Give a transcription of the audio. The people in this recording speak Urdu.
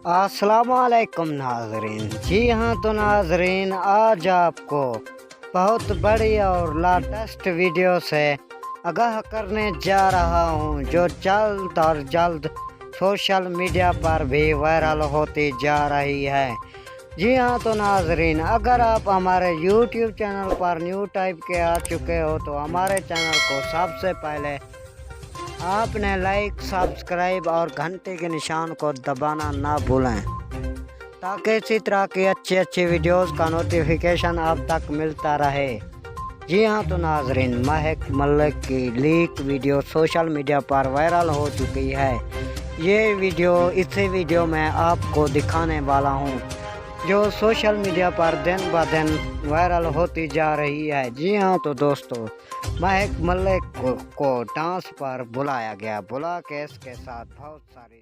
السلام علیکم ناظرین، جی ہاں تو ناظرین آج آپ کو بہت بڑی اور لیٹسٹ ویڈیو سے آگاہ کرنے جا رہا ہوں جو جلد اور جلد سوشل میڈیا پر بھی وائرل ہوتی جا رہی ہے۔ جی ہاں تو ناظرین، اگر آپ ہمارے یوٹیوب چینل پر نیو ٹائپ کے آ چکے ہو تو ہمارے چینل کو سب سے پہلے آپ نے لائک، سبسکرائب اور گھنٹے کے نشان کو دبانا نہ بھولیں تاکہ اسی طرح کی اچھی ویڈیوز کا نوٹیفیکیشن آپ تک ملتا رہے۔ جی ہاں تو ناظرین، مہک ملک کی لیک ویڈیو سوشل میڈیا پر وائرل ہو چکی ہے۔ اسی ویڈیو میں آپ کو دکھانے والا ہوں جو سوشل میڈیا پر دن بہ دن وائرل ہوتی جا رہی ہے۔ جی ہاں تو دوستو، مہک ملک کو ڈانس پر بلایا گیا، بلا کے اس کے ساتھ بہت ساری